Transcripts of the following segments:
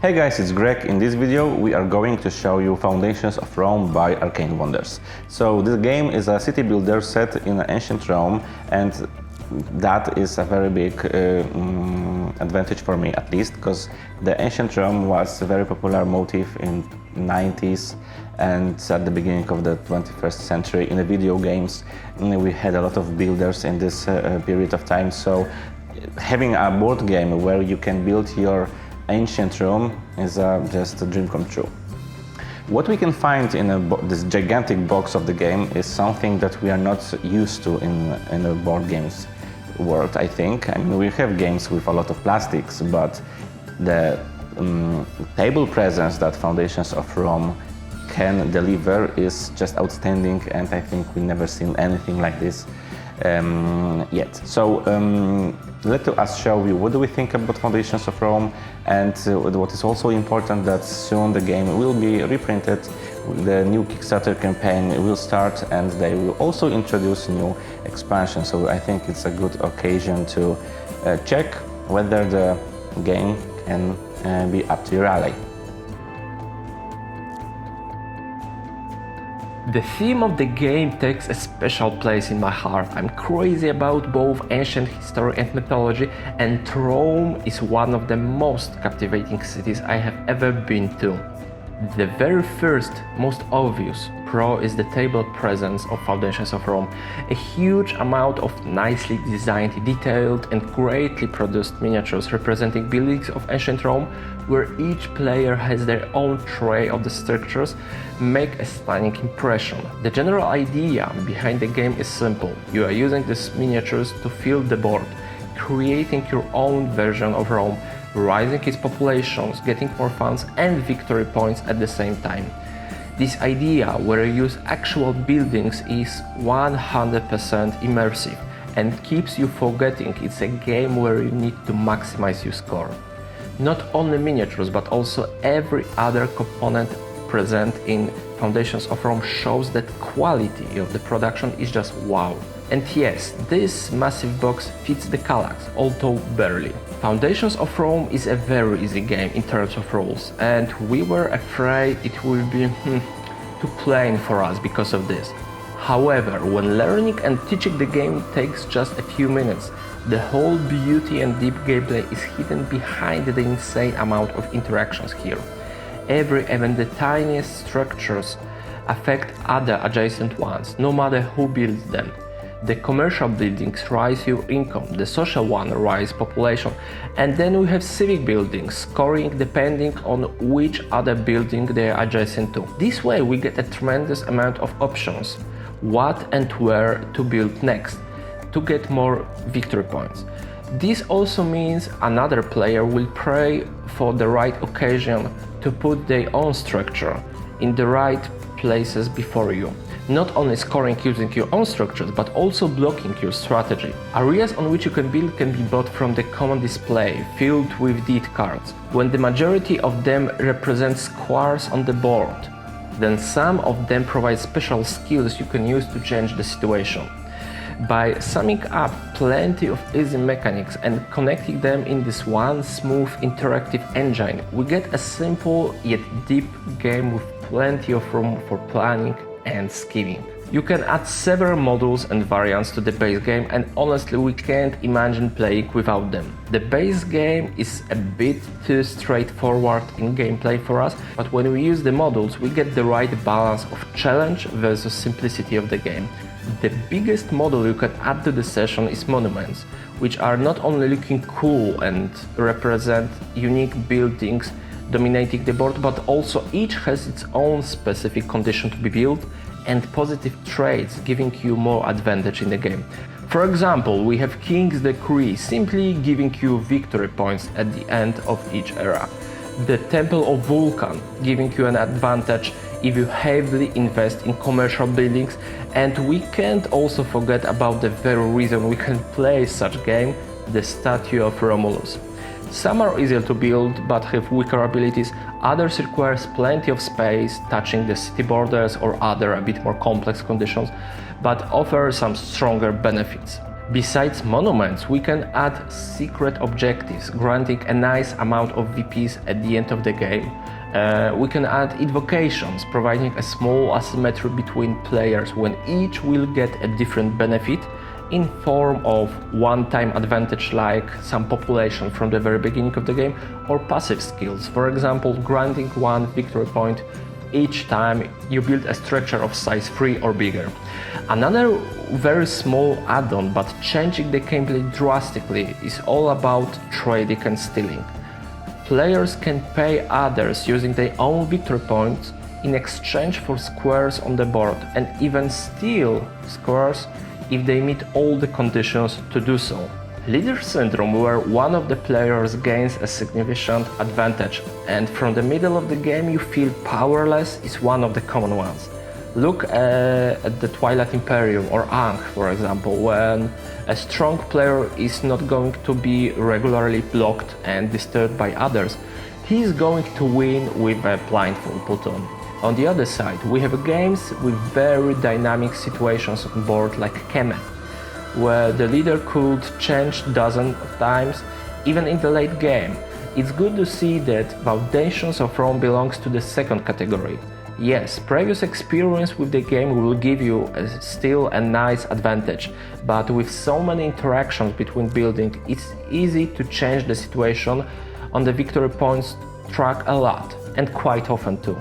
Hey guys, it's Greg. In this video we are going to show you Foundations of Rome by Arcane Wonders. So this game is a city builder set in ancient Rome, and that is a very big advantage for me, at least, because the ancient Rome was a very popular motif in 90s and at the beginning of the 21st century in the video games. We had a lot of builders in this period of time, so having a board game where you can build your ancient Rome is just a dream come true. What we can find in this gigantic box of the game is something that we are not used to in the board games world, I think. I mean, we have games with a lot of plastics, but the table presence that Foundations of Rome can deliver is just outstanding, and I think we've never seen anything like this yet. So let us show you what do we think about Foundations of Rome, and what is also important, that soon the game will be reprinted, the new Kickstarter campaign will start, and they will also introduce new expansions. So I think it's a good occasion to check whether the game can be up to your alley. The theme of the game takes a special place in my heart. I'm crazy about both ancient history and mythology, and Rome is one of the most captivating cities I have ever been to. The very first, most obvious pro is the table presence of Foundations of Rome. A huge amount of nicely designed, detailed and greatly produced miniatures representing buildings of ancient Rome, where each player has their own tray of the structures, make a stunning impression. The general idea behind the game is simple. You are using these miniatures to fill the board, creating your own version of Rome, rising its populations, getting more funds and victory points at the same time. This idea, where you use actual buildings, is 100% immersive and keeps you forgetting it's a game where you need to maximize your score. Not only miniatures, but also every other component present in Foundations of Rome shows that quality of the production is just wow. And yes, this massive box fits the Kallax, although barely. Foundations of Rome is a very easy game in terms of rules, and we were afraid it will be too plain for us because of this. However, when learning and teaching the game takes just a few minutes, the whole beauty and deep gameplay is hidden behind the insane amount of interactions here. Even the tiniest structures affect other adjacent ones, no matter who builds them. The commercial buildings rise your income, the social one rise population, and then we have civic buildings scoring depending on which other building they are adjacent to. This way we get a tremendous amount of options, what and where to build next, to get more victory points. This also means another player will pray for the right occasion to put their own structure in the right places before you. Not only scoring using your own structures, but also blocking your strategy. Areas on which you can build can be bought from the common display, filled with deed cards. When the majority of them represent squares on the board, then some of them provide special skills you can use to change the situation. By summing up plenty of easy mechanics and connecting them in this one smooth interactive engine, we get a simple yet deep game with plenty of room for planning and scheming. You can add several modules and variants to the base game, and honestly we can't imagine playing without them. The base game is a bit too straightforward in gameplay for us, but when we use the modules we get the right balance of challenge versus simplicity of the game. The biggest module you can add to the session is monuments, which are not only looking cool and represent unique buildings dominating the board, but also each has its own specific condition to be built and positive traits giving you more advantage in the game. For example, we have King's Decree, simply giving you victory points at the end of each era. The Temple of Vulcan, giving you an advantage if you heavily invest in commercial buildings, and we can't also forget about the very reason we can play such game, the statue of Romulus. Some are easier to build but have weaker abilities, others require plenty of space, touching the city borders or other a bit more complex conditions, but offer some stronger benefits. Besides monuments, we can add secret objectives, granting a nice amount of VPs at the end of the game. We can add invocations, providing a small asymmetry between players when each will get a different benefit in form of one-time advantage like some population from the very beginning of the game, or passive skills, for example granting one victory point each time you build a structure of size 3 or bigger. Another very small add-on but changing the gameplay drastically is all about trading and stealing. Players can pay others using their own victory points in exchange for squares on the board, and even steal squares if they meet all the conditions to do so. Leader syndrome, where one of the players gains a significant advantage and from the middle of the game you feel powerless, is one of the common ones. Look at the Twilight Imperium or Ankh, for example, when a strong player is not going to be regularly blocked and disturbed by others. He is going to win with a blindfold platoon. On the other side, we have games with very dynamic situations on board like Kemet, where the leader could change dozens of times, even in the late game. It's good to see that Foundations of Rome belongs to the second category. Yes, previous experience with the game will give you still a nice advantage, but with so many interactions between buildings, it's easy to change the situation on the victory points track a lot, and quite often too.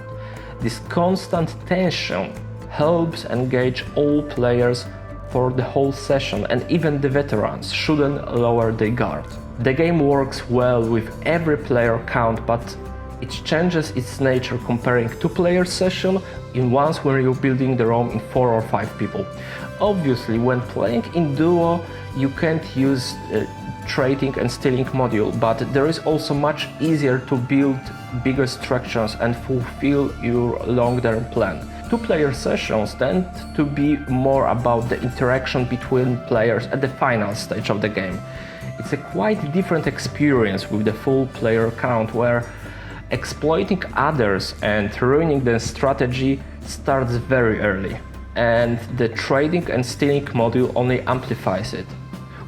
This constant tension helps engage all players for the whole session, and even the veterans shouldn't lower their guard. The game works well with every player count, but it changes its nature comparing 2-player session in ones where you're building the Rome in 4 or 5 people. Obviously, when playing in duo, you can't use trading and stealing module, but there is also much easier to build bigger structures and fulfill your long-term plan. 2-player sessions tend to be more about the interaction between players at the final stage of the game. It's a quite different experience with the full player count, where exploiting others and ruining their strategy starts very early, and the trading and stealing module only amplifies it.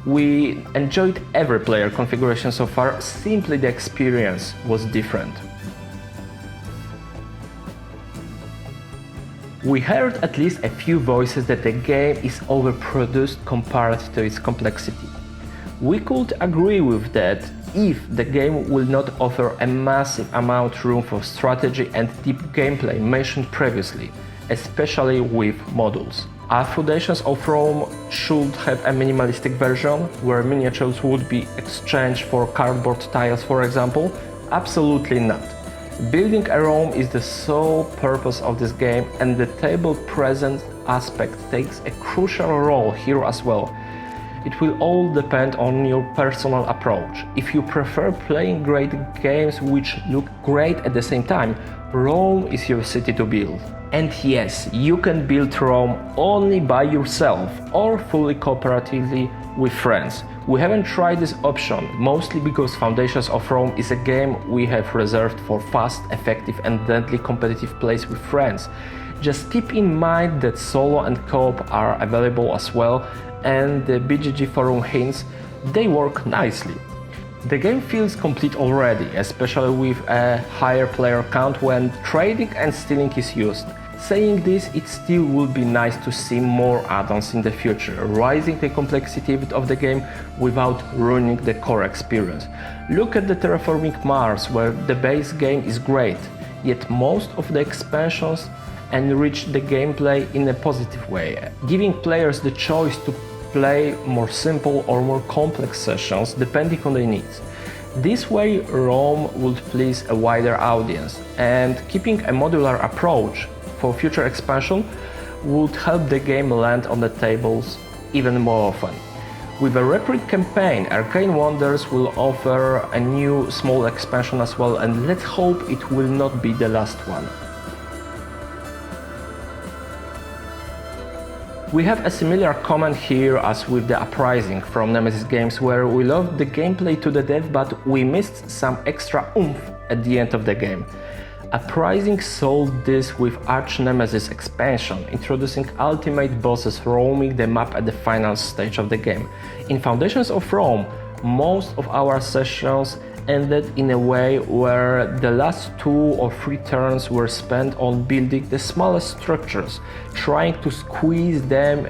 We enjoyed every player configuration so far, simply the experience was different. We heard at least a few voices that the game is overproduced compared to its complexity. We could agree with that if the game will not offer a massive amount of room for strategy and deep gameplay mentioned previously, especially with modules. Our Foundations of Rome should have a minimalistic version where miniatures would be exchanged for cardboard tiles, for example? Absolutely not. Building a Rome is the sole purpose of this game, and the table presence aspect takes a crucial role here as well. It will all depend on your personal approach. If you prefer playing great games which look great at the same time, Rome is your city to build. And yes, you can build Rome only by yourself or fully cooperatively with friends. We haven't tried this option, mostly because Foundations of Rome is a game we have reserved for fast, effective and deadly competitive plays with friends. Just keep in mind that solo and co-op are available as well, and the BGG forum hints, they work nicely. The game feels complete already, especially with a higher player count when trading and stealing is used. Saying this, it still would be nice to see more add-ons in the future, raising the complexity of the game without ruining the core experience. Look at the Terraforming Mars, where the base game is great, yet most of the expansions enrich the gameplay in a positive way, giving players the choice to play more simple or more complex sessions depending on their needs. This way Rome would please a wider audience, and keeping a modular approach for future expansion would help the game land on the tables even more often. With a reprint campaign, Arcane Wonders will offer a new small expansion as well, and let's hope it will not be the last one. We have a similar comment here as with the Uprising from Nemesis Games, where we loved the gameplay to the death, but we missed some extra oomph at the end of the game. Uprising solved this with Arch Nemesis expansion, introducing ultimate bosses roaming the map at the final stage of the game. In Foundations of Rome, most of our sessions ended in a way where the last 2 or 3 turns were spent on building the smallest structures, trying to squeeze them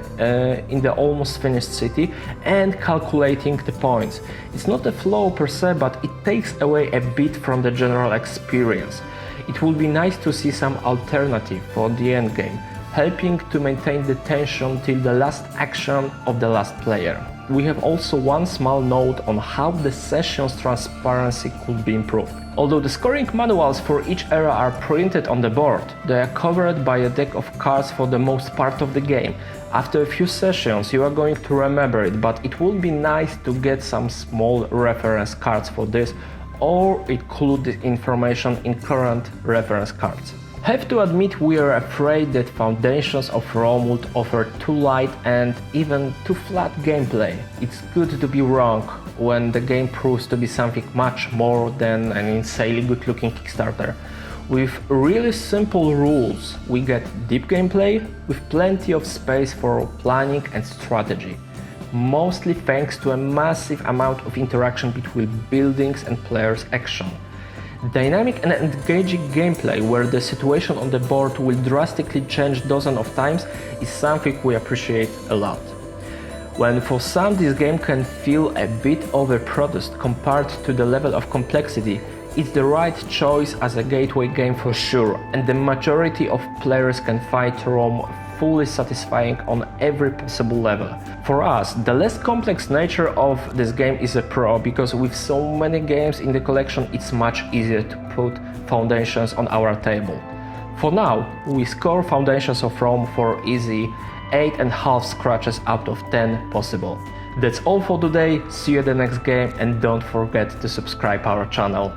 in the almost finished city and calculating the points. It's not a flaw per se, but it takes away a bit from the general experience. It would be nice to see some alternative for the endgame, helping to maintain the tension till the last action of the last player. We have also one small note on how the session's transparency could be improved. Although the scoring manuals for each era are printed on the board, they are covered by a deck of cards for the most part of the game. After a few sessions you are going to remember it, but it would be nice to get some small reference cards for this, or include the information in current reference cards. Have to admit we are afraid that Foundations of Rome would offer too light and even too flat gameplay. It's good to be wrong when the game proves to be something much more than an insanely good looking Kickstarter. With really simple rules, we get deep gameplay with plenty of space for planning and strategy, mostly thanks to a massive amount of interaction between buildings and players' action. Dynamic and engaging gameplay where the situation on the board will drastically change dozens of times is something we appreciate a lot. When for some this game can feel a bit overproduced compared to the level of complexity, it's the right choice as a gateway game for sure, and the majority of players can find Rome fully satisfying on every possible level. For us, the less complex nature of this game is a pro, because with so many games in the collection it's much easier to put Foundations on our table. For now, we score Foundations of Rome for easy 8.5 scratches out of 10 possible. That's all for today, see you at the next game and don't forget to subscribe our channel.